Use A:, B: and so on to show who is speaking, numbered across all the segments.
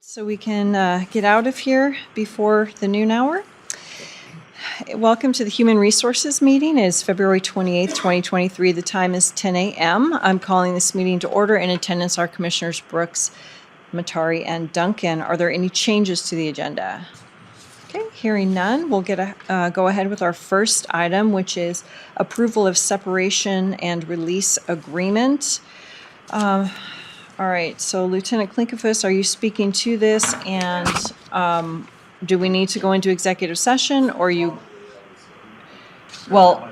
A: So we can get out of here before the noon hour. Welcome to the Human Resources meeting. It is February 28th, 2023. The time is 10 a.m. I'm calling this meeting to order. In attendance are Commissioners Brooks, Matari, and Duncan. Are there any changes to the agenda? Okay, hearing none, we'll go ahead with our first item, which is approval of separation and release agreement. All right, so Lieutenant Klinkefus, are you speaking to this? And do we need to go into executive session, or you? Well,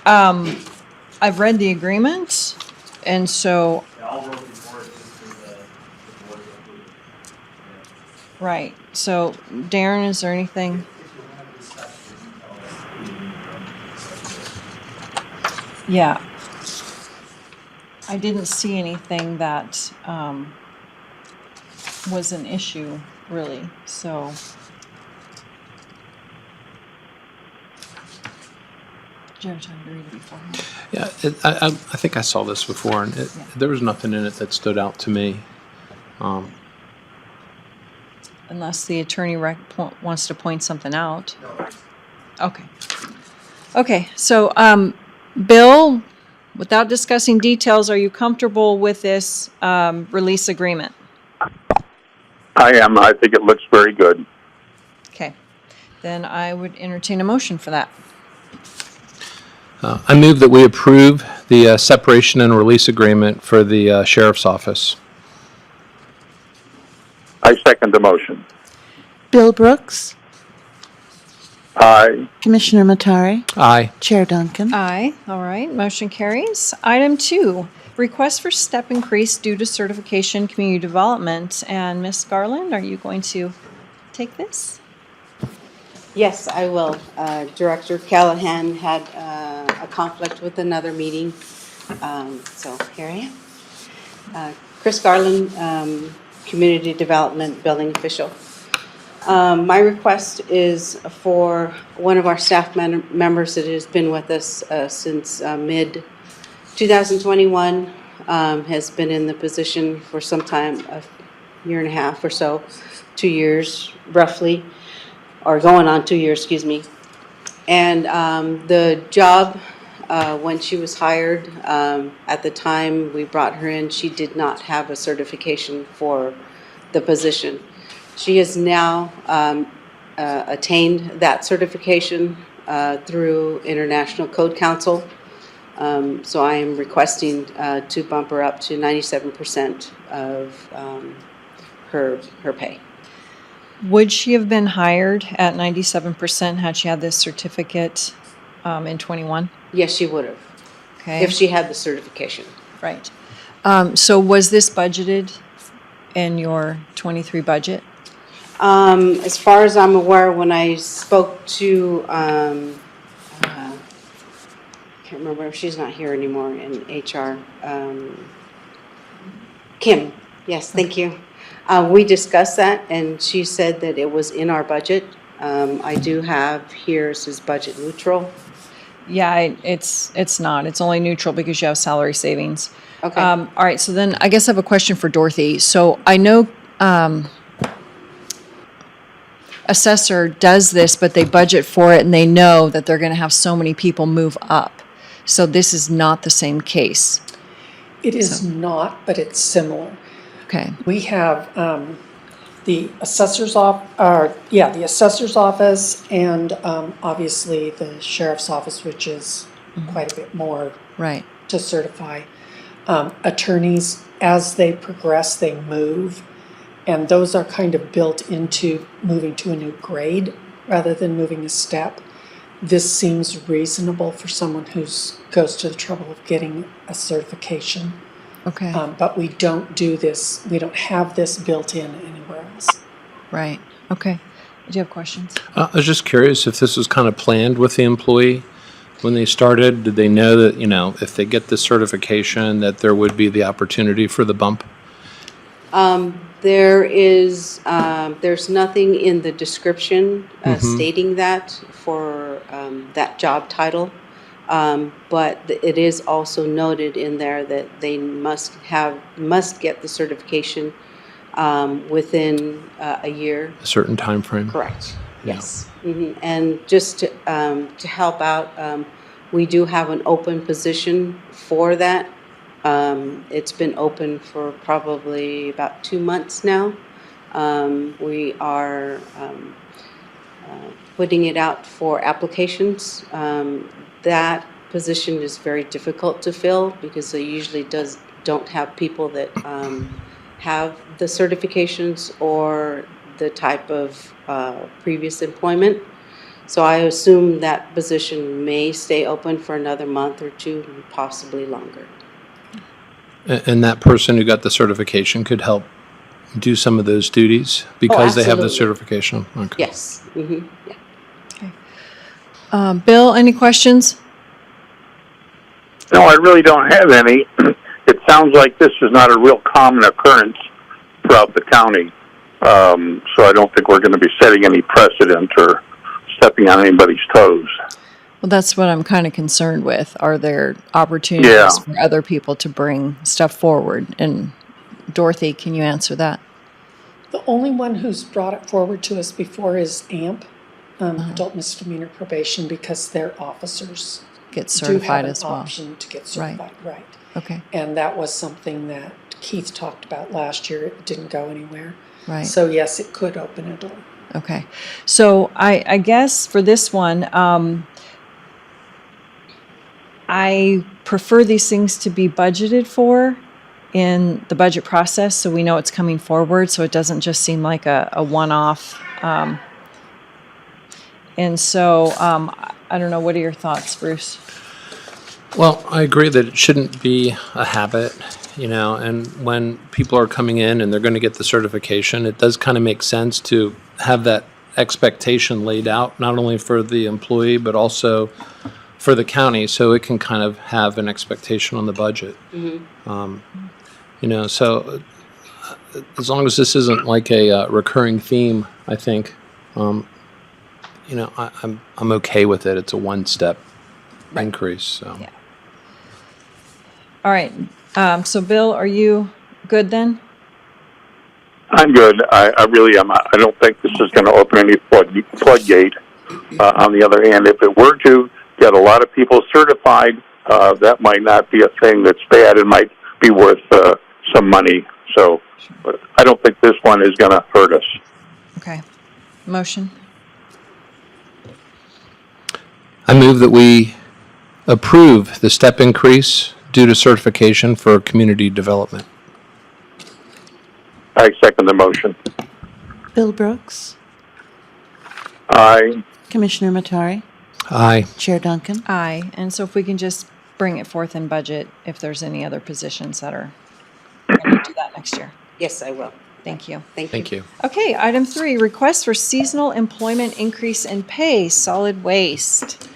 A: I've read the agreement, and so. Right. So, Darren, is there anything? Yeah. I didn't see anything that was an issue, really. So, did you have time to read it beforehand?
B: Yeah, I think I saw this before, and there was nothing in it that stood out to me.
A: Unless the attorney wants to point something out. Okay. Okay, so Bill, without discussing details, are you comfortable with this release agreement?
C: I am. I think it looks very good.
A: Okay. Then I would entertain a motion for that.
B: I move that we approve the separation and release agreement for the Sheriff's Office.
C: I second the motion.
D: Bill Brooks,
C: Aye.
D: Commissioner Matari,
B: Aye.
D: Chair Duncan.
A: Aye. All right. Motion carries. Item 2, request for step increase due to certification community development. And Ms. Garland, are you going to take this?
E: Yes, I will. Director Callahan had a conflict with another meeting, so here I am. Chris Garland, Community Development Building Official. My request is for one of our staff members that has been with us since mid-2021, has been in the position for some time, a year and a half or so, 2 years roughly, or going on 2 years, excuse me. And the job, when she was hired, at the time we brought her in, she did not have a certification for the position. She has now attained that certification through International Code Council. So I am requesting to bump her up to 97% of her pay.
A: Would she have been hired at 97% had she had this certificate in 21?
E: Yes, she would have,
A: Okay.
E: if she had the certification.
A: Right. So was this budgeted in your 23 budget?
E: As far as I'm aware, when I spoke to, can't remember if she's not here anymore in HR, Kim, yes, thank you. We discussed that, and she said that it was in our budget. I do have here, it says budget neutral.
A: Yeah, it's not. It's only neutral because you have salary savings.
E: Okay.
A: All right, so then I guess I have a question for Dorothy. So I know Assessor does this, but they budget for it and they know that they're going to have so many people move up. So this is not the same case.
F: It is not, but it's similar.
A: Okay.
F: We have the assessor's the assessor's office, and obviously the sheriff's office, which is quite a bit more
A: Right.
F: to certify. Attorneys, as they progress, they move, and those are kind of built into moving to a new grade rather than moving a step. This seems reasonable for someone who goes to the trouble of getting a certification.
A: Okay.
F: But we don't do this, we don't have this built in anywhere else.
A: Right. Okay. Do you have questions?
B: I was just curious if this was kind of planned with the employee when they started. Did they know that, if they get this certification, that there would be the opportunity for the bump?
E: There's nothing in the description stating that for that job title. But it is also noted in there that they must get the certification within a year.
B: A certain time frame.
E: Correct.
B: Yeah.
E: Yes. And just to help out, we do have an open position for that. It's been open for probably about 2 months now. We are putting it out for applications. That position is very difficult to fill because they usually don't have people that have the certifications or the type of previous employment. So I assume that position may stay open for another month or two, possibly longer.
B: And that person who got the certification could help do some of those duties because they have the
E: absolutely.
B: certification? Okay.
E: Yes. Yeah.
A: Bill, any questions?
C: No, I really don't have any. It sounds like this is not a real common occurrence throughout the county. So I don't think we're going to be setting any precedent or stepping on anybody's toes.
A: Well, that's what I'm kind of concerned with. Are there opportunities
C: Yeah.
A: for other people to bring stuff forward? And Dorothy, can you answer that?
F: The only one who's brought it forward to us before is AMP, Adult Misdemeanor Probation, because their officers
A: Get
F: do have
A: certified
F: an
A: as well.
F: option to get certified, right.
A: Okay,
F: And that was something that Keith talked about last year. It didn't go anywhere.
A: right.
F: So yes, it could open a door.
A: Okay. So I guess for this one, I prefer these things to be budgeted for in the budget process so we know it's coming forward so it doesn't just seem like a one-off. And so I don't know, what are your thoughts, Bruce?
B: Well, I agree that it shouldn't be a habit, and when people are coming in and they're going to get the certification, it does kind of make sense to have that expectation laid out, not only for the employee, but also for the county, so it can kind of have an expectation on the budget. So as long as this isn't like a recurring theme, I think, I'm okay with it. It's a one-step increase, so.
A: Yeah. All right. So Bill, are you good then?
C: I'm good. I really am. I don't think this is going to open any floodgate. On the other hand, if it were to get a lot of people certified, that might not be a thing that's bad. It might be worth some money. So, but I don't think this one is going to hurt us.
A: Okay. Motion?
B: I move that we approve the step increase due to certification for community development.
C: I second the motion.
D: Bill Brooks,
C: Aye.
D: Commissioner Matari,
B: Aye.
D: Chair Duncan.
A: Aye. And so if we can just bring it forth in budget, if there's any other positions that are going to do that next year.
E: Yes, I will.
A: Thank you.
B: Thank you.
A: Okay, item 3, request for seasonal employment increase in pay, solid waste.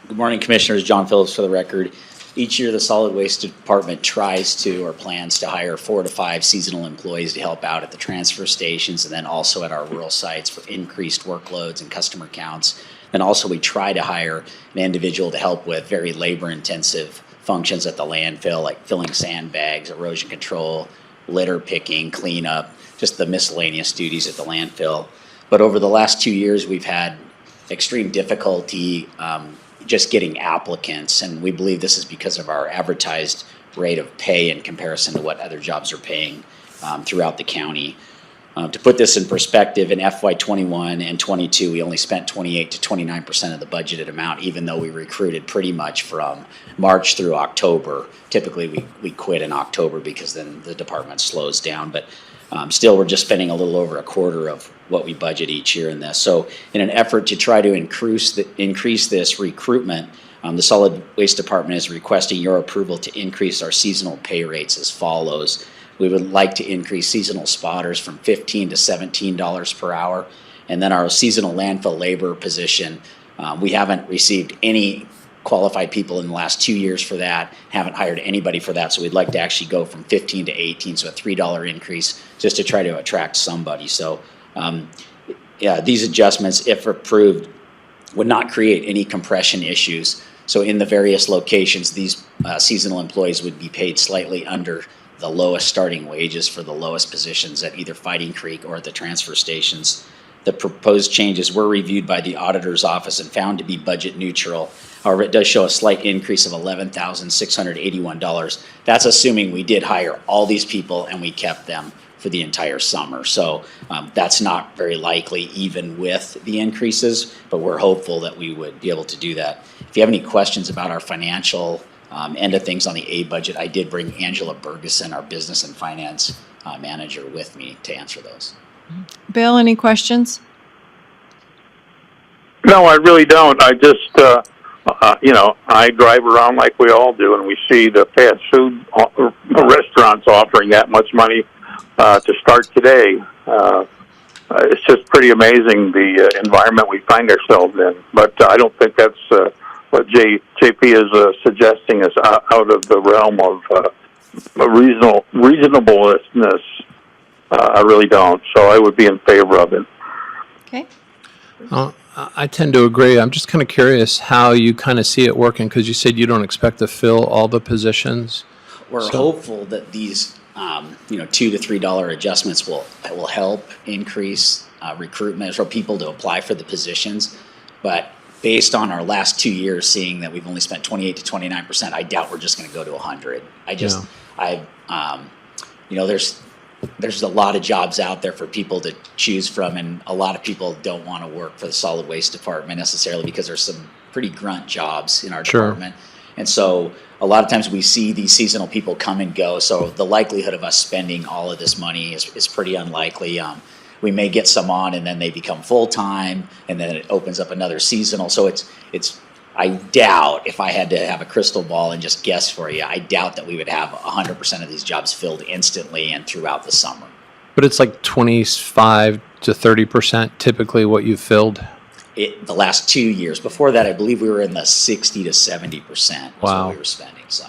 G: Good morning, Commissioners. John Phillips for the record. Each year, the Solid Waste Department tries to or plans to hire 4 to 5 seasonal employees to help out at the transfer stations and then also at our rural sites for increased workloads and customer counts. And also, we try to hire an individual to help with very labor-intensive functions at the landfill, like filling sandbags, erosion control, litter picking, cleanup, just the miscellaneous duties at the landfill. But over the last 2 years, we've had extreme difficulty just getting applicants, and we believe this is because of our advertised rate of pay in comparison to what other jobs are paying throughout the county. To put this in perspective, in FY21 and 22, we only spent 28 to 29% of the budgeted amount, even though we recruited pretty much from March through October. Typically, we quit in October because then the department slows down, but still, we're just spending a little over a quarter of what we budget each year in this. So in an effort to try to increase this recruitment, the Solid Waste Department is requesting your approval to increase our seasonal pay rates as follows. We would like to increase seasonal spotters from $15 to $17 per hour. And then our seasonal landfill labor position, we haven't received any qualified people in the last 2 years for that, haven't hired anybody for that, so we'd like to actually go from 15 to 18, so a $3 increase just to try to attract somebody. So these adjustments, if approved, would not create any compression issues. So in the various locations, these seasonal employees would be paid slightly under the lowest starting wages for the lowest positions at either Fighting Creek or at the transfer stations. The proposed changes were reviewed by the auditor's office and found to be budget neutral. However, it does show a slight increase of $11,681. That's assuming we did hire all these people and we kept them for the entire summer. So that's not very likely even with the increases, but we're hopeful that we would be able to do that. If you have any questions about our financial end of things on the A budget, I did bring Angela Bergeson, our business and finance manager, with me to answer those.
A: Bill, any questions?
C: No, I really don't. I just, I drive around like we all do, and we see the fast food restaurants offering that much money to start today. It's just pretty amazing the environment we find ourselves in. But I don't think that's what JP is suggesting is out of the realm of reasonableness. I really don't. So I would be in favor of it.
A: Okay.
B: I tend to agree. I'm just kind of curious how you kind of see it working, because you said you don't expect to fill all the positions.
G: We're hopeful that these, $2 to $3 adjustments will help increase recruitment for people to apply for the positions. But based on our last 2 years, seeing that we've only spent 28 to 29%, I doubt we're just going to go to 100. There's a lot of jobs out there for people to choose from, and a lot of people don't want to work for the solid waste department necessarily because there's some pretty grunt jobs in our department. And so a lot of times we see these seasonal people come and go, so the likelihood of us spending all of this money is pretty unlikely. We may get some on and then they become full-time, and then it opens up another seasonal. So I doubt, if I had to have a crystal ball and just guess for you, I doubt that we would have 100% of these jobs filled instantly and throughout the summer.
B: But it's like 25 to 30% typically what you've filled?
G: The last 2 years. Before that, I believe we were in the 60 to 70% was what we were spending. So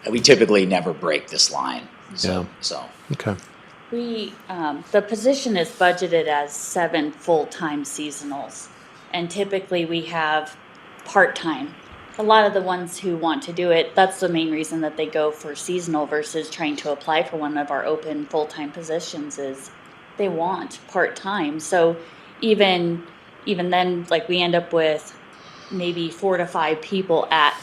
G: we typically never break this line.
B: Okay.
H: The position is budgeted as 7 full-time seasonals, and typically we have part-time. A lot of the ones who want to do it, that's the main reason that they go for seasonal versus trying to apply for one of our open full-time positions, is they want part-time. So even then, like, we end up with maybe 4 to 5 people at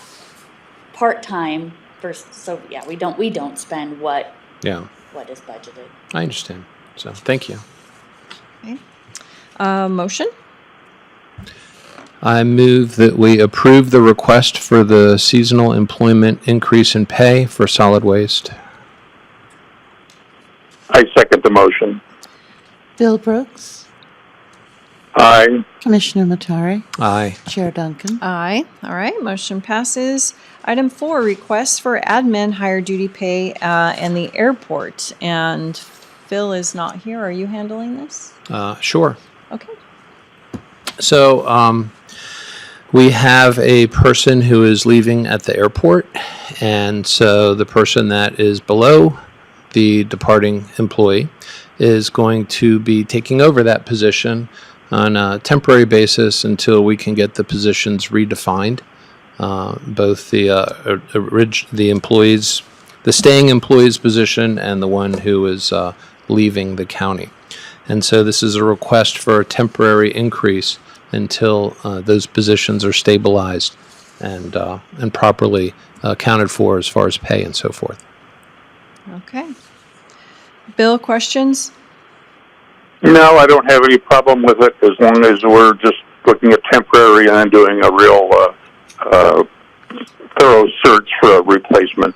H: part-time versus, so yeah, we don't spend what is budgeted.
B: I understand. So thank you.
A: Okay. Motion?
B: I move that we approve the request for the seasonal employment increase in pay for solid waste.
C: I second the motion.
D: Bill Brooks,
C: Aye.
D: Commissioner Matari,
B: Aye.
D: Chair Duncan.
A: Aye. All right, motion passes. Item 4, request for admin higher duty pay in the airport. And Phil is not here. Are you handling this?
B: Sure.
A: Okay.
B: So we have a person who is leaving at the airport, and so the person that is below the departing employee is going to be taking over that position on a temporary basis until we can get the positions redefined. Both the employees, the staying employee's position, and the one who is leaving the county. And so this is a request for a temporary increase until those positions are stabilized and properly accounted for as far as pay and so forth.
A: Okay. Bill, questions?
C: No, I don't have any problem with it as long as we're just looking at temporary and then doing a real thorough search for a replacement.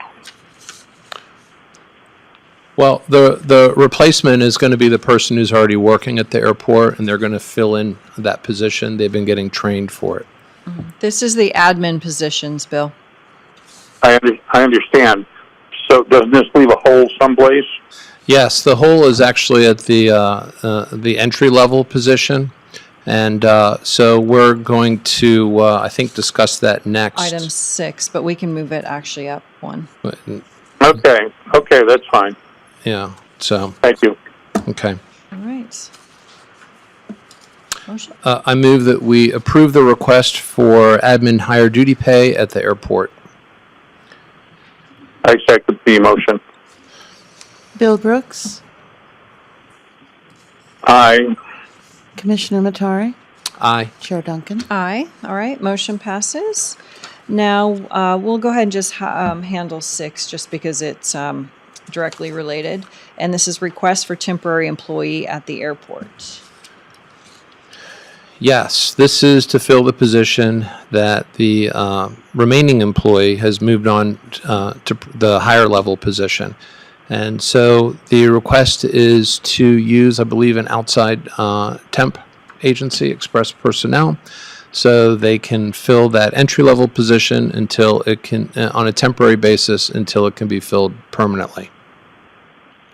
B: Well, the replacement is going to be the person who's already working at the airport, and they're going to fill in that position. They've been getting trained for it.
A: This is the admin positions, Bill.
C: I understand. So doesn't this leave a hole someplace?
B: Yes, the hole is actually at the entry-level position, and so we're going to, I think, discuss that next.
A: Item 6, but we can move it actually up one.
C: Okay, that's fine.
B: Yeah, so,
C: Thank you.
B: okay.
A: All right. Motion?
B: I move that we approve the request for admin higher duty pay at the airport.
C: I second the motion.
D: Bill Brooks,
C: Aye.
D: Commissioner Matari,
B: Aye.
D: Chair Duncan.
A: Aye. All right, motion passes. Now, we'll go ahead and just handle 6, just because it's directly related. And this is request for temporary employee at the airport.
B: Yes, this is to fill the position that the remaining employee has moved on to the higher level position. And so the request is to use, I believe, an outside temp agency, Express Personnel, so they can fill that entry level position until it can, on a temporary basis, until it can be filled permanently.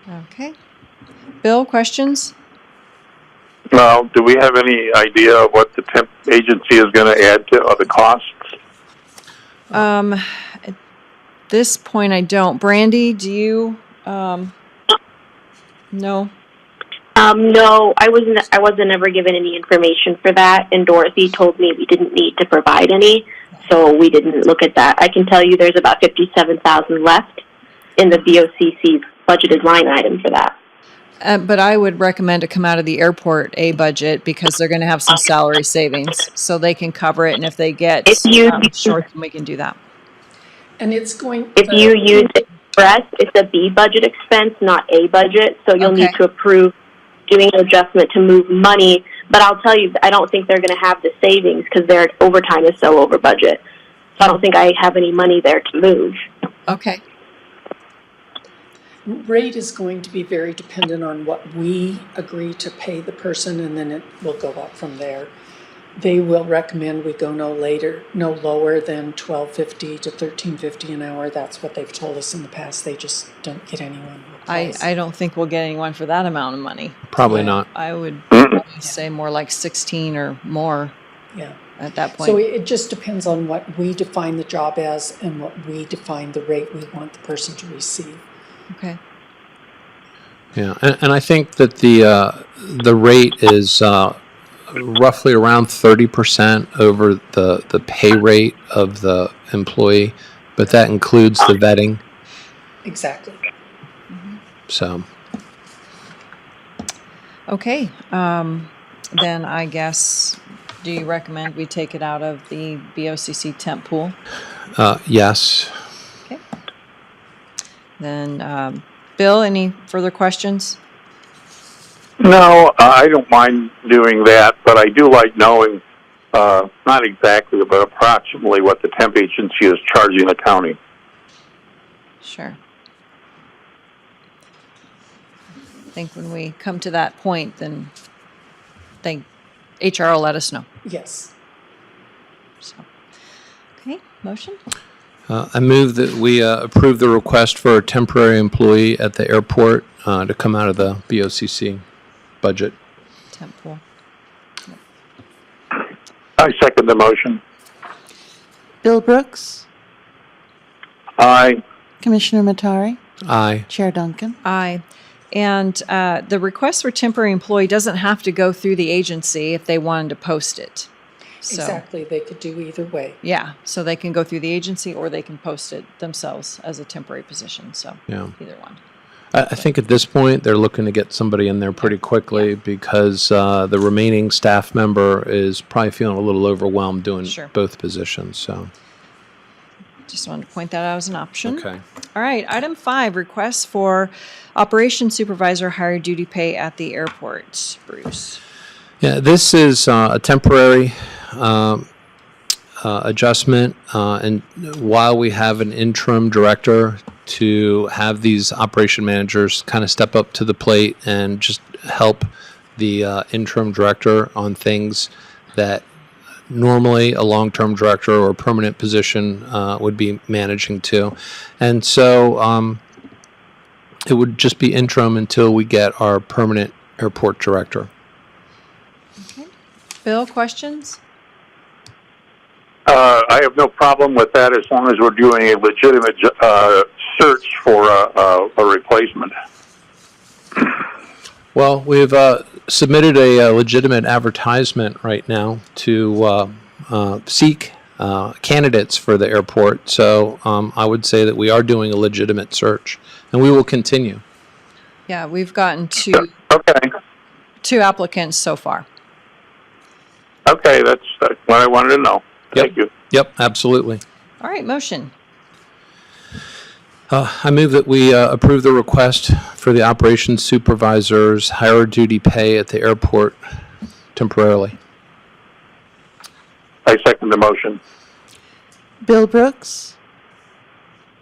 A: Okay. Bill, questions?
C: Well, do we have any idea of what the temp agency is going to add to other costs?
A: At this point, I don't. Brandy, do you? No.
I: No, I wasn't ever given any information for that, and Dorothy told me we didn't need to provide any, so we didn't look at that. I can tell you there's about $57,000 left in the BOCC's budgeted line item for that.
A: But I would recommend to come out of the airport A budget, because they're going to have some salary savings, so they can cover it. And if they get short, then we can do that.
F: And it's going.
I: If you use Express, it's a B budget expense, not A budget, so you'll need to approve doing an adjustment to move money. But I'll tell you, I don't think they're going to have the savings because their overtime is so over budget. So I don't think I have any money there to move.
A: Okay.
F: Rate is going to be very dependent on what we agree to pay the person, and then it will go up from there. They will recommend we go no lower than $12.50 to $13.50 an hour. That's what they've told us in the past. They just don't get anyone.
A: I don't think we'll get anyone for that amount of money.
B: Probably not.
A: I would probably say more like 16 or more.
F: Yeah.
A: At that point.
F: So it just depends on what we define the job as and what we define the rate we want the person to receive.
A: Okay.
B: Yeah, and I think that the rate is roughly around 30% over the pay rate of the employee, but that includes the vetting.
F: Exactly.
B: So.
A: Okay. Then I guess, do you recommend we take it out of the BOCC temp pool?
B: Yes.
A: Okay. Then, Bill, any further questions?
C: No, I don't mind doing that, but I do like knowing, not exactly, but approximately what the temp agency is charging the county.
A: Sure. I think when we come to that point, then HR will let us know.
F: Yes.
A: So, okay, motion?
B: I move that we approve the request for a temporary employee at the airport to come out of the BOCC budget.
A: Temp pool.
C: I second the motion.
D: Bill Brooks,
C: Aye.
D: Commissioner Matari,
B: Aye.
D: Chair Duncan.
A: Aye. And the request for temporary employee doesn't have to go through the agency if they wanted to post it. So,
F: Exactly. They could do either way.
A: yeah, so they can go through the agency or they can post it themselves as a temporary position. So
B: Yeah.
A: either one.
B: I think at this point they're looking to get somebody in there pretty quickly because the remaining staff member is probably feeling a little overwhelmed doing
A: Sure.
B: both positions. So.
A: Just wanted to point that out as an option.
B: Okay.
A: All right, item 5, request for operations supervisor higher duty pay at the airport. Bruce.
B: Yeah, this is a temporary adjustment, and while we have an interim director, to have these operation managers kind of step up to the plate and just help the interim director on things that normally a long-term director or a permanent position would be managing to. And so it would just be interim until we get our permanent airport director.
A: Bill, questions?
C: I have no problem with that as long as we're doing a legitimate search for a replacement.
B: Well, we've submitted a legitimate advertisement right now to seek candidates for the airport. So I would say that we are doing a legitimate search, and we will continue.
A: Yeah, we've gotten
C: Okay.
A: two applicants so far.
C: Okay, that's what I wanted to know. Thank you.
B: Yep, absolutely.
A: All right, motion.
B: I move that we approve the request for the operations supervisor's higher duty pay at the airport temporarily.
C: I second the motion.
D: Bill Brooks,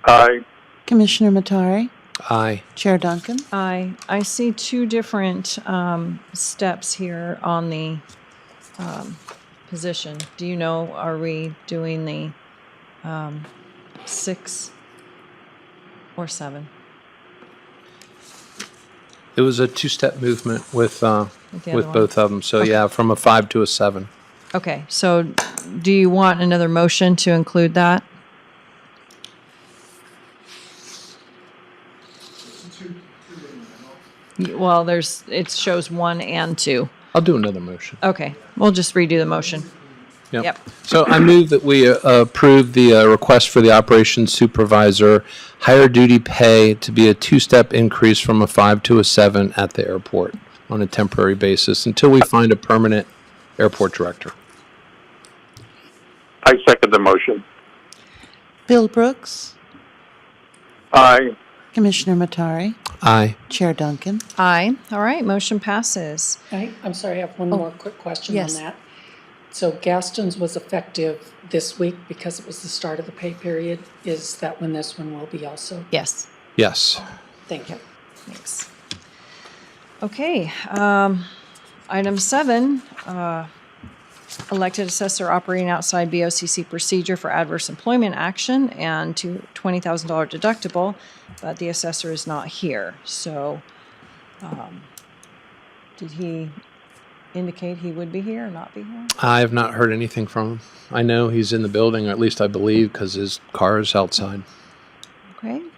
C: Aye.
D: Commissioner Matari,
B: Aye.
D: Chair Duncan.
A: I see two different steps here on the position. Do you know, are we doing the 6 or 7?
B: It was a two-step movement with
A: the other one?
B: both of them. So yeah, from a 5 to a 7.
A: Okay, so do you want another motion to include that? Well, it shows 1 and 2.
B: I'll do another motion.
A: Okay, we'll just redo the motion. Yep.
B: So I move that we approve the request for the operations supervisor higher duty pay to be a two-step increase from a 5 to a 7 at the airport on a temporary basis until we find a permanent airport director.
C: I second the motion.
D: Bill Brooks,
C: Aye.
D: Commissioner Matari,
B: Aye.
D: Chair Duncan.
A: Aye. All right, motion passes.
F: I'm sorry, I have one more quick question on
A: yes.
F: that. So Gaston's was effective this week because it was the start of the pay period. Is that when this one will be also?
A: Yes.
B: Yes.
F: Thank you.
A: Thanks. Okay, item 7, elected assessor operating outside BOCC procedure for adverse employment action and to $20,000 deductible, but the assessor is not here. So, did he indicate he would be here or not be here?
B: I have not heard anything from him. I know he's in the building, or at least I believe, because his car is outside.
A: Okay. Would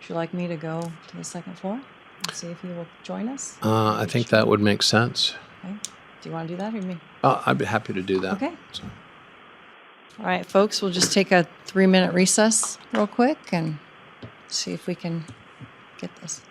A: you like me to go to the second floor and see if he will join us?
B: I think that would make sense.
A: Okay. Do you want to do that or me?
B: I'd be happy to do that.
A: Okay.
B: So.
A: All right, folks, we'll just take a 3-minute recess real quick and see if we can get this.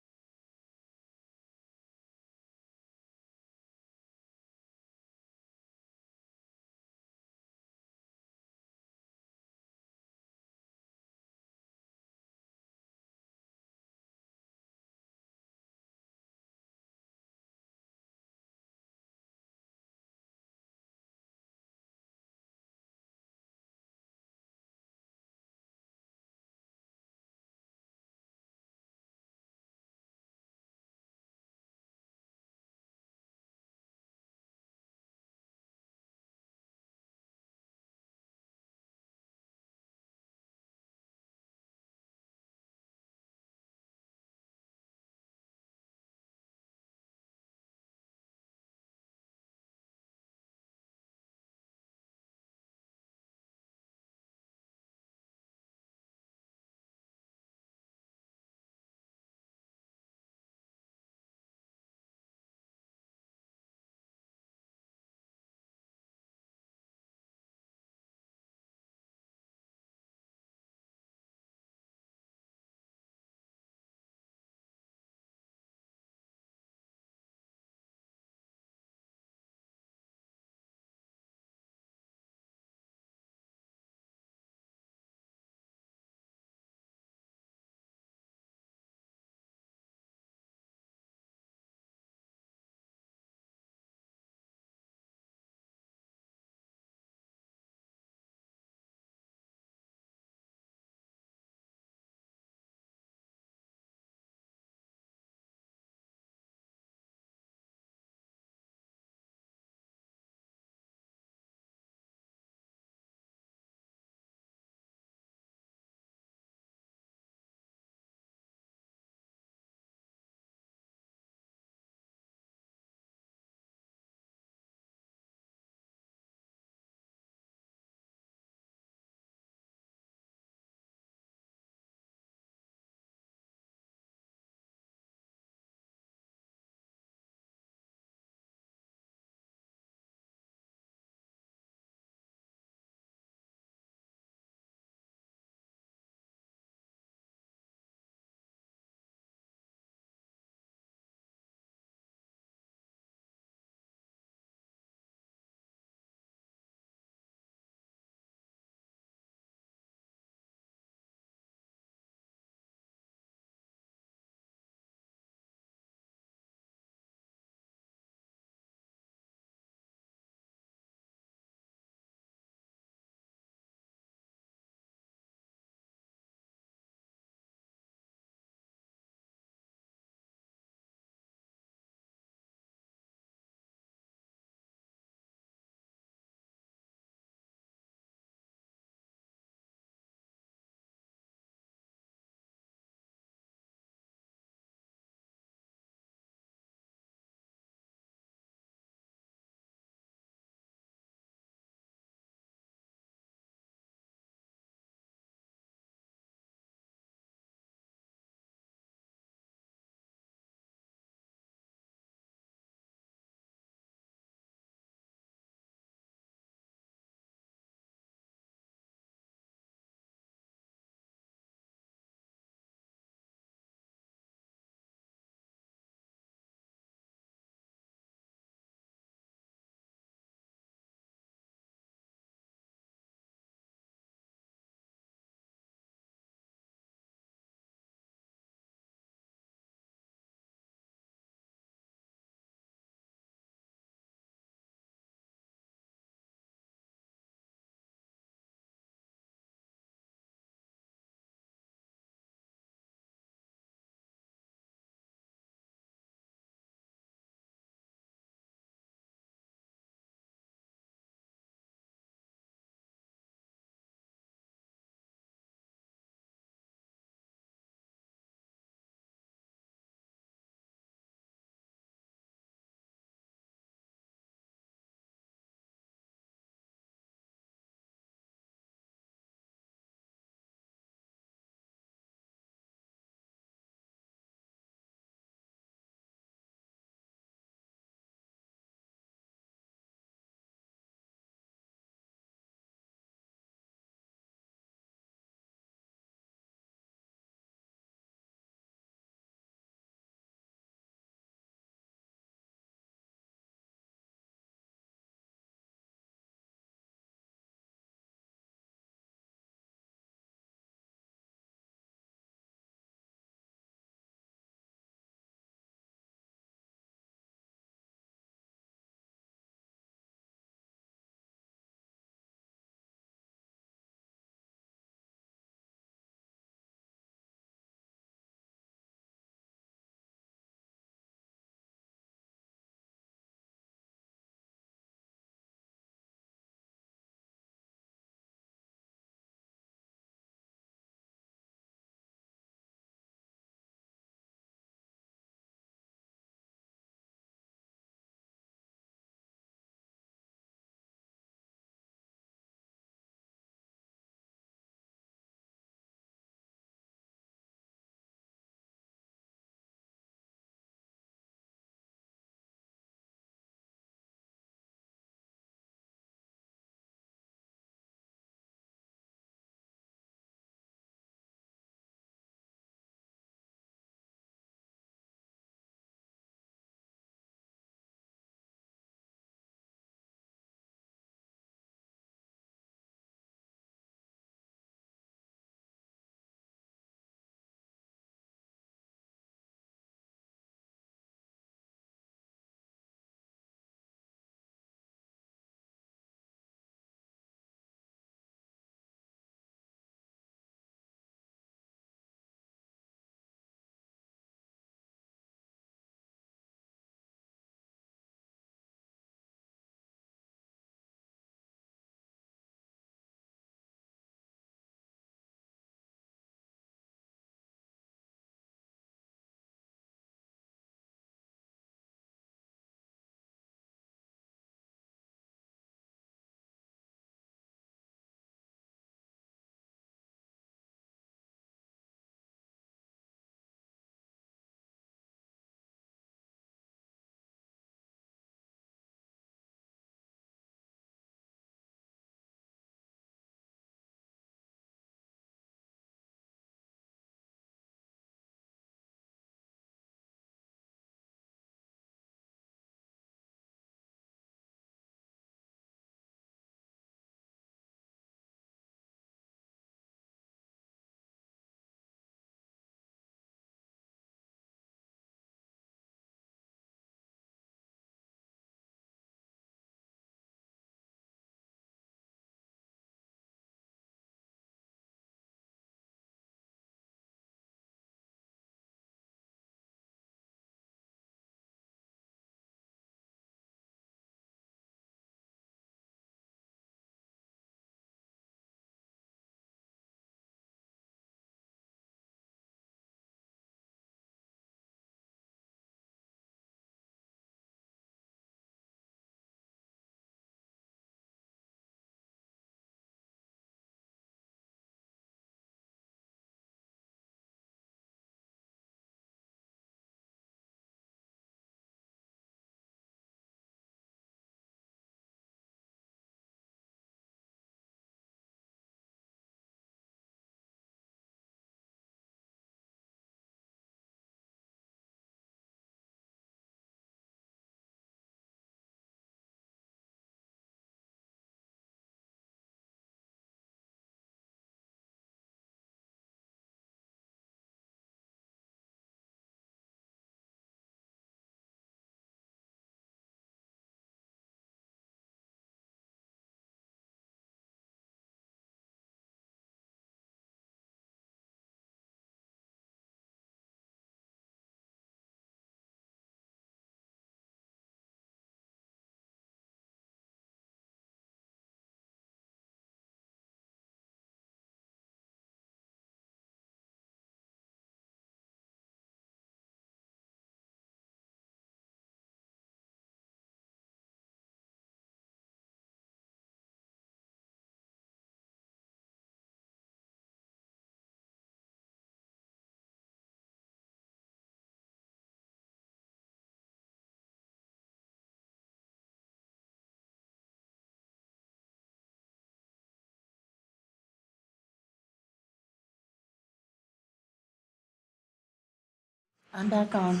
D: I'm back on.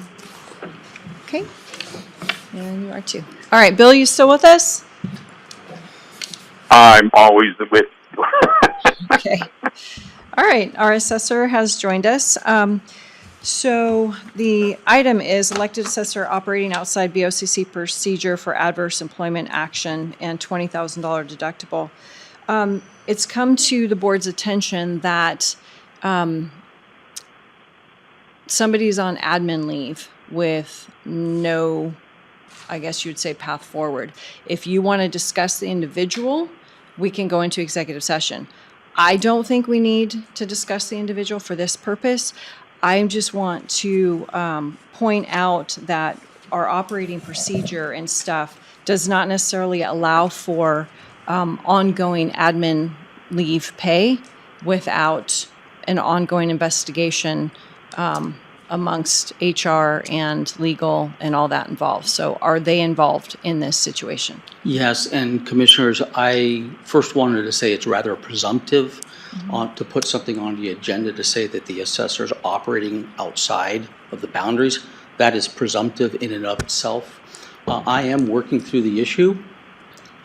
A: Okay. And you are too. All right, Bill, you still with us?
C: I'm always with you.
A: Okay. All right, our assessor has joined us. So the item is elected assessor operating outside BOCC procedure for adverse employment action and $20,000 deductible. It's come to the board's attention that somebody's on admin leave with no, I guess you'd say, path forward. If you want to discuss the individual, we can go into executive session. I don't think we need to discuss the individual for this purpose. I just want to point out that our operating procedure and stuff does not necessarily allow for ongoing admin leave pay without an ongoing investigation amongst HR and legal and all that involved. So are they involved in this situation?
J: Yes, and Commissioners, I first wanted to say it's rather presumptive to put something on the agenda to say that the assessor is operating outside of the boundaries. That is presumptive in and of itself. I am working through the issue.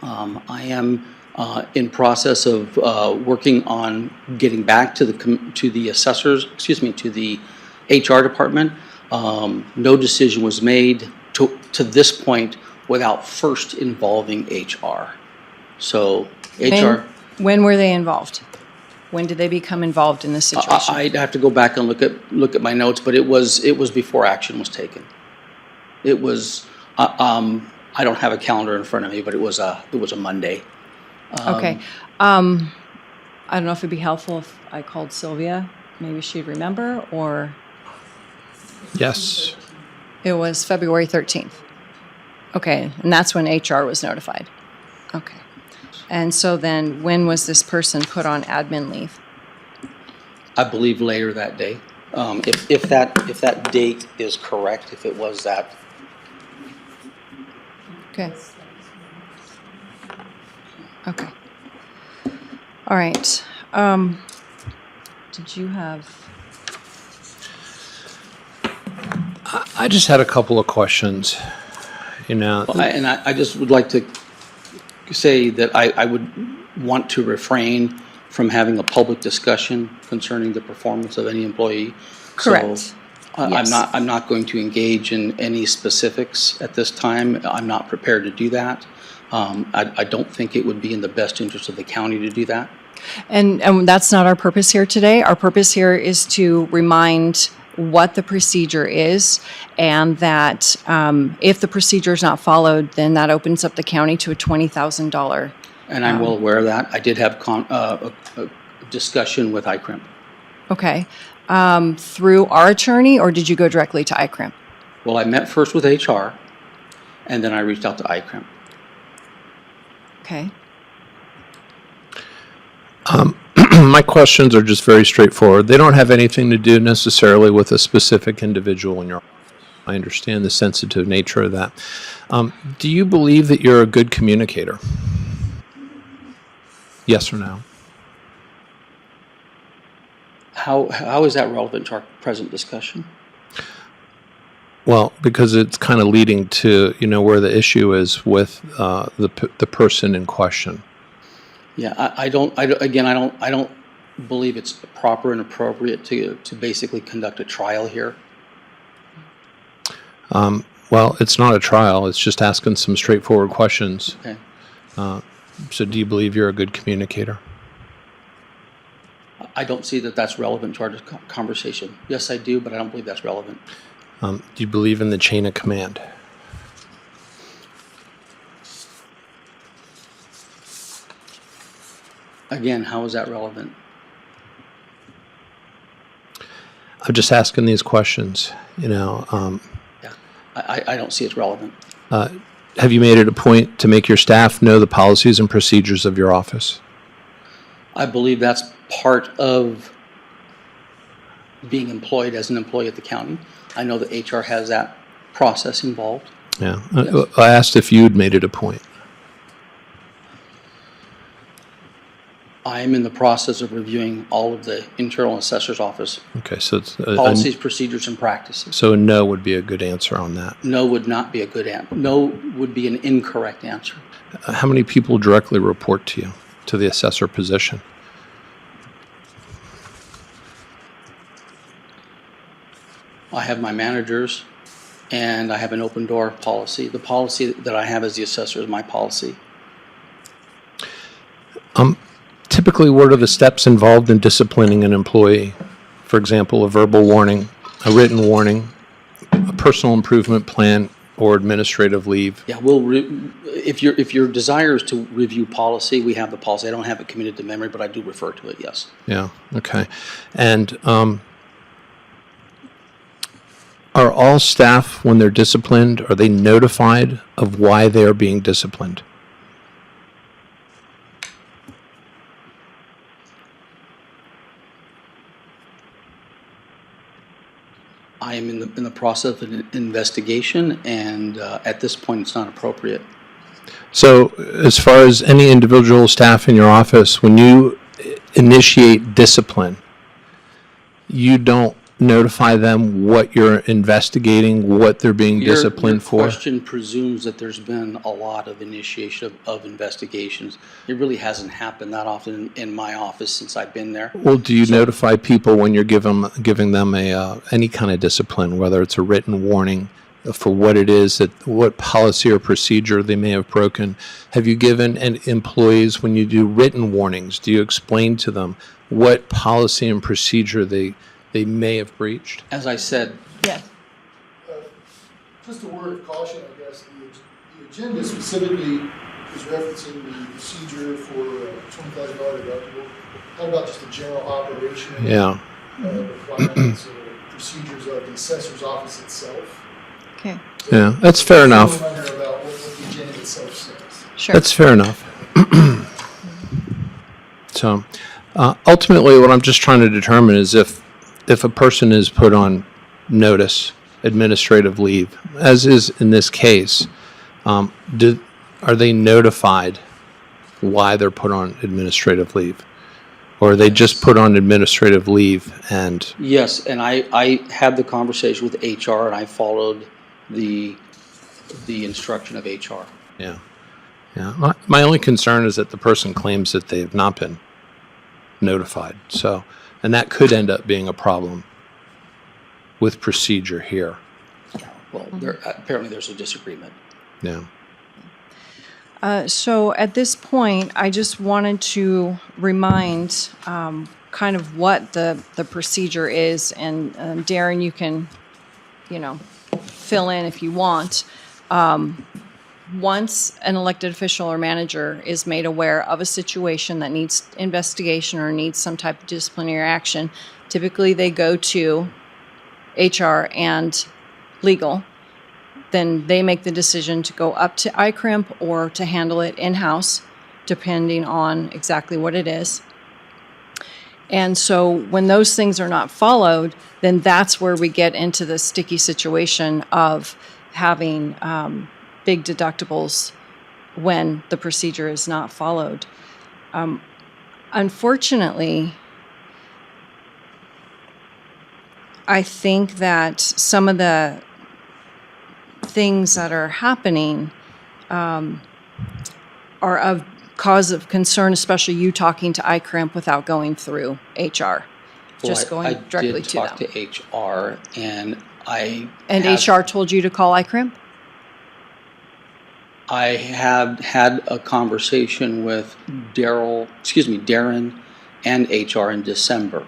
J: I am in process of working on getting back to the assessors, to the HR department. No decision was made to this point without first involving HR. So HR.
A: When were they involved? When did they become involved in this situation?
J: I'd have to go back and look at my notes, but it was before action was taken. It was I don't have a calendar in front of me, but it was a Monday.
A: Okay. I don't know if it'd be helpful if I called Sylvia. Maybe she'd remember, or
B: Yes.
A: it was February 13th. Okay, and that's when HR was notified. Okay. And so then when was this person put on admin leave?
J: I believe later that day. If that date is correct, if it was that.
A: Okay. Okay. All right. Did you have?
B: I just had a couple of questions,
J: I just would like to say that I would want to refrain from having a public discussion concerning the performance of any employee.
A: Correct.
J: So
A: Yes.
J: I'm not going to engage in any specifics at this time. I'm not prepared to do that. I don't think it would be in the best interest of the county to do that.
A: And that's not our purpose here today. Our purpose here is to remind what the procedure is, and that if the procedure is not followed, then that opens up the county to a $20,000.
J: And I'm well aware of that. I did have a discussion with ICRIM.
A: Okay. Through our attorney, or did you go directly to ICRIM?
J: Well, I met first with HR, and then I reached out to ICRIM.
A: Okay.
B: My questions are just very straightforward. They don't have anything to do necessarily with a specific individual in your office. I understand the sensitive nature of that. Do you believe that you're a good communicator? Yes or no?
J: How is that relevant to our present discussion?
B: Well, because it's kind of leading to, where the issue is with the person in question.
J: Yeah, I don't believe it's proper and appropriate to basically conduct a trial here.
B: Well, it's not a trial. It's just asking some straightforward questions.
J: Okay.
B: So do you believe you're a good communicator?
J: I don't see that that's relevant to our conversation. Yes, I do, but I don't believe that's relevant.
B: Do you believe in the chain of command?
J: Again, how is that relevant?
B: I'm just asking these questions,
J: Yeah, I don't see it's relevant.
B: Have you made it a point to make your staff know the policies and procedures of your office?
J: I believe that's part of being employed as an employee at the county. I know that HR has that process involved.
B: Yeah.
J: Yes.
B: I asked if you'd made it a point.
J: I am in the process of reviewing all of the internal assessor's office
B: Okay, so it's
J: policies, procedures, and practices.
B: so a no would be a good answer on that.
J: No would not be a good answer. No would be an incorrect answer.
B: How many people directly report to you, to the assessor position?
J: I have my managers, and I have an open door policy. The policy that I have as the assessor is my policy.
B: Typically, what are the steps involved in disciplining an employee? For example, a verbal warning, a written warning, a personal improvement plan, or administrative leave?
J: Yeah, if your desire is to review policy, we have the policy. I don't have it committed to memory, but I do refer to it, yes.
B: Yeah, okay. And are all staff, when they're disciplined, are they notified of why they are being disciplined?
J: I am in the process of an investigation, and at this point, it's not appropriate.
B: So as far as any individual staff in your office, when you initiate discipline, you don't notify them what you're investigating, what they're being disciplined for?
J: Your question presumes that there's been a lot of initiation of investigations. It really hasn't happened that often in my office since I've been there.
B: Well, do you notify people when you're giving them any kind of discipline, whether it's a written warning for what it is, what policy or procedure they may have broken? Have you given employees, when you do written warnings, do you explain to them what policy and procedure they may have breached?
J: As I said,
A: Yes.
K: Just a word of caution, I guess. The agenda specifically is referencing the procedure for $20,000 deductible. How about just the general operation?
B: Yeah.
K: Requirements or procedures of the assessor's office itself?
A: Okay,
B: Yeah, that's fair enough.
K: About what the agenda itself says.
A: sure.
B: That's fair enough. So, ultimately, what I'm just trying to determine is if a person is put on notice, administrative leave, as is in this case, are they notified why they're put on administrative leave? Or are they just put on administrative leave and...
J: yes, and I had the conversation with HR, and I followed the instruction of HR.
B: Yeah. Yeah. My only concern is that the person claims that they have not been notified. So, and that could end up being a problem with procedure here.
J: Well, apparently there's a disagreement.
B: Yeah.
A: So at this point, I just wanted to remind kind of what the procedure is, and Darren, you can, fill in if you want. Once an elected official or manager is made aware of a situation that needs investigation or needs some type of disciplinary action, typically they go to HR and legal. Then they make the decision to go up to ICRIMP or to handle it in-house, depending on exactly what it is. And so when those things are not followed, then that's where we get into the sticky situation of having big deductibles when the procedure is not followed. Unfortunately, I think that some of the things that are happening are of cause of concern, especially you talking to ICRIMP without going through HR, just going directly to them.
J: I did talk to HR, and
A: And HR told you to call ICRIMP?
J: I have had a conversation with Darren and HR in December.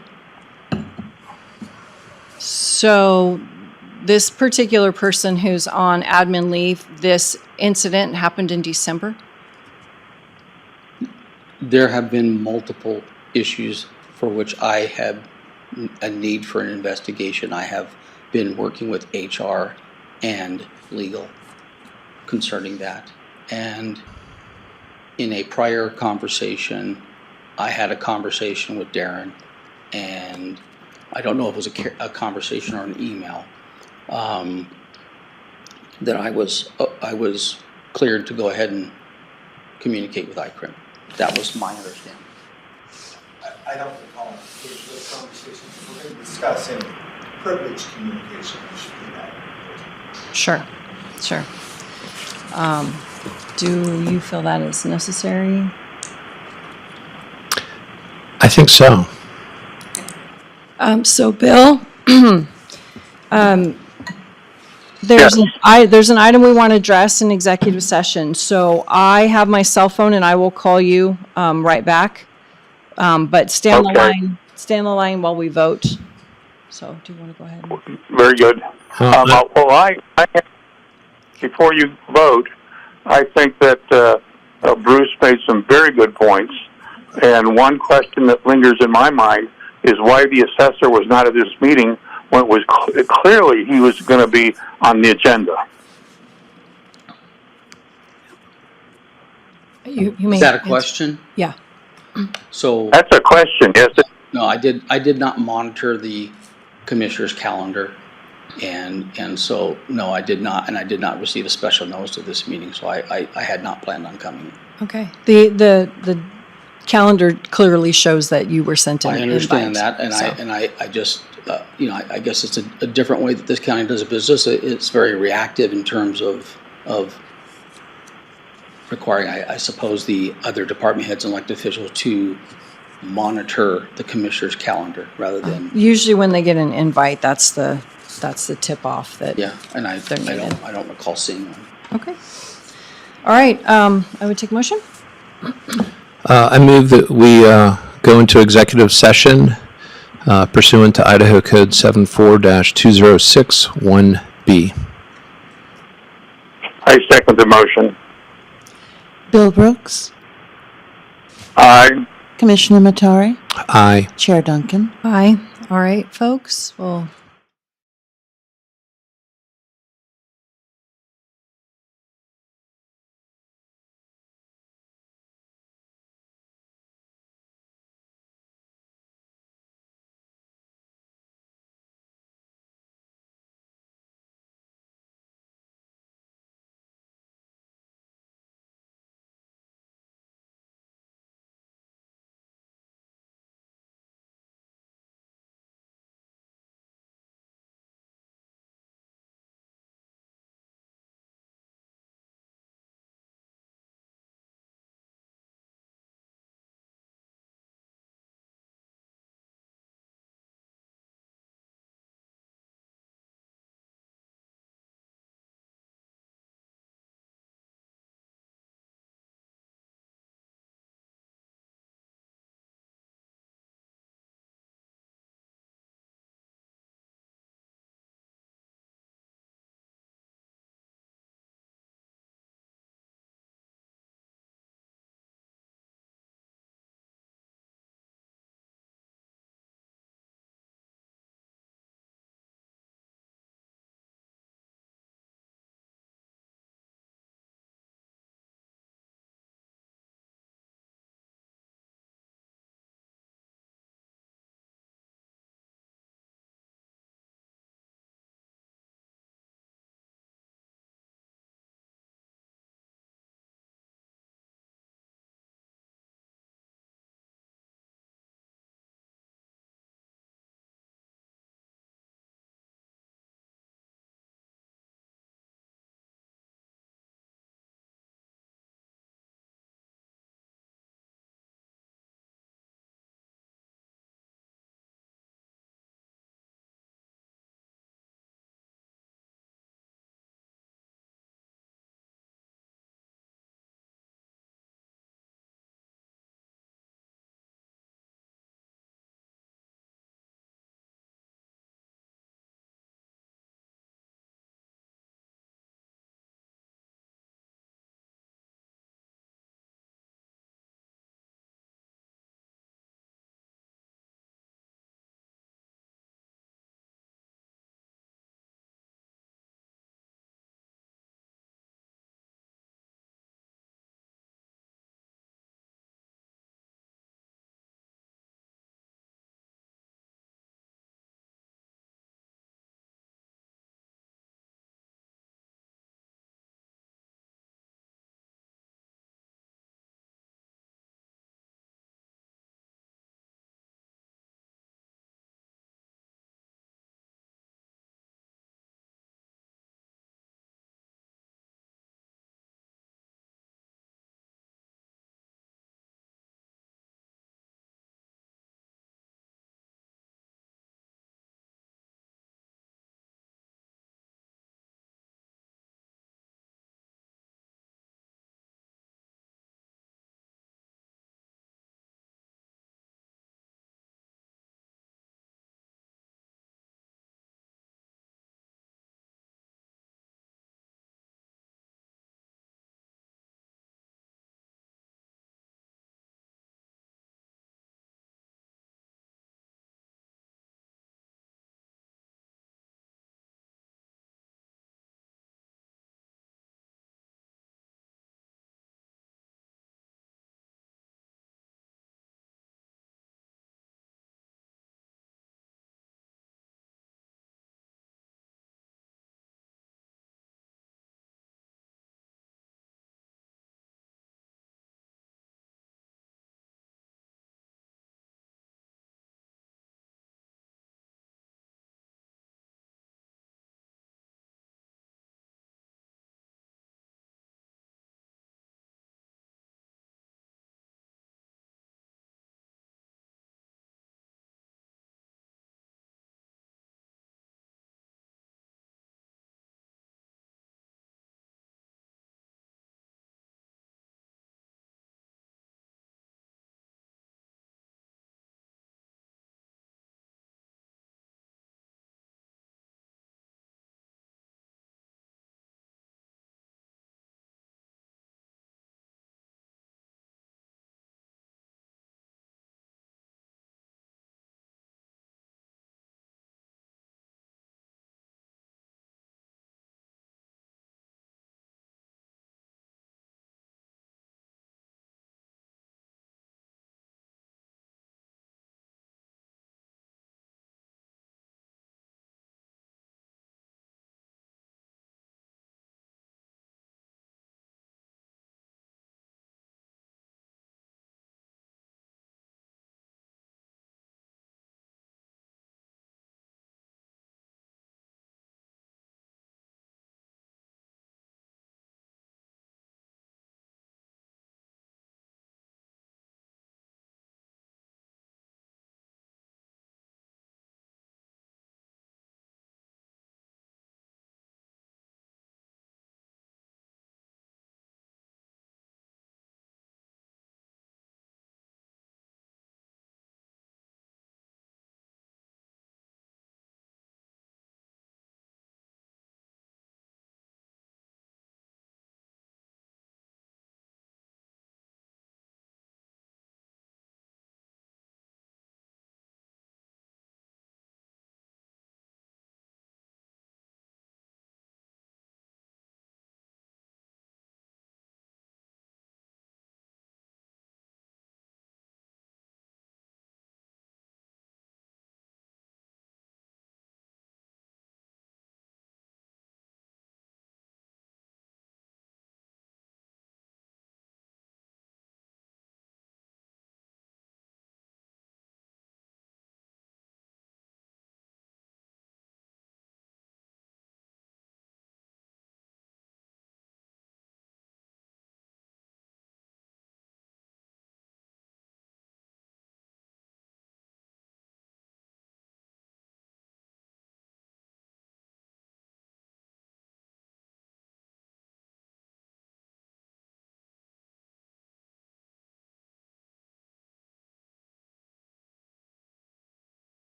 A: So this particular person who's on admin leave, this incident happened in December?
J: There have been multiple issues for which I have a need for an investigation. I have been working with HR and legal concerning that. And in a prior conversation, I had a conversation with Darren, and I don't know if it was a conversation or an email, that I was cleared to go ahead and communicate with ICRIM. That was my understanding.
L: I don't recall those conversations. If we're going to discuss any privileged communication, we should do that.
A: Sure, sure. Do you feel that is necessary?
B: I think so.
A: So Bill, there's an item we want to address in executive session. So I have my cell phone and I will call you right back. But stay on the
C: Okay.
A: line. Stay on the line while we vote. So do you want to go ahead?
C: Very good. Before you vote, I think that Bruce made some very good points. And one question that lingers in my mind is why the assessor was not at this meeting when it was clearly he was going to be on the agenda.
A: You
J: Is that a question?
A: Yeah.
J: So,
C: That's a question, yes.
J: no, I did not monitor the commissioner's calendar. And so, no, I did not, and I did not receive a special notice of this meeting, so I had not planned on coming.
A: Okay. The calendar clearly shows that you were sent an
J: I understand
A: invite,
J: that, and
A: so.
J: I just, I guess it's a different way that this county does business. It's very reactive in terms of requiring, I suppose, the other department heads and elected officials to monitor the commissioner's calendar rather than.
A: Usually when they get an invite, that's the tip off that.
J: Yeah, and I
A: they're needed.
J: don't recall seeing one.
A: Okay. All right. I would take a motion.
B: I move that we go into executive session pursuant to Idaho Code 74-2061B.
C: I second the motion.
D: Bill Brooks,
C: Aye.
D: Commissioner Matari,
B: Aye.
D: Chair Duncan.
A: Aye. All right, folks. Well.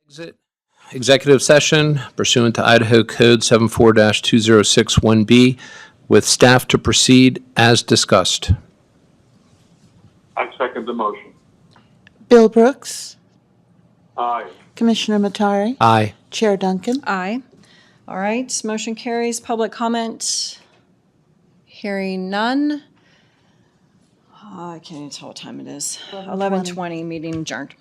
B: Exit executive session pursuant to Idaho Code 74-2061B with staff to proceed as discussed.
C: I second the motion.
D: Bill Brooks,
C: Aye.
D: Commissioner Matari,
B: Aye.
D: Chair Duncan.
A: Aye. All right, motion carries. Public comment? Hearing none. I can't even tell what time it is. 11:20, meeting adjourned.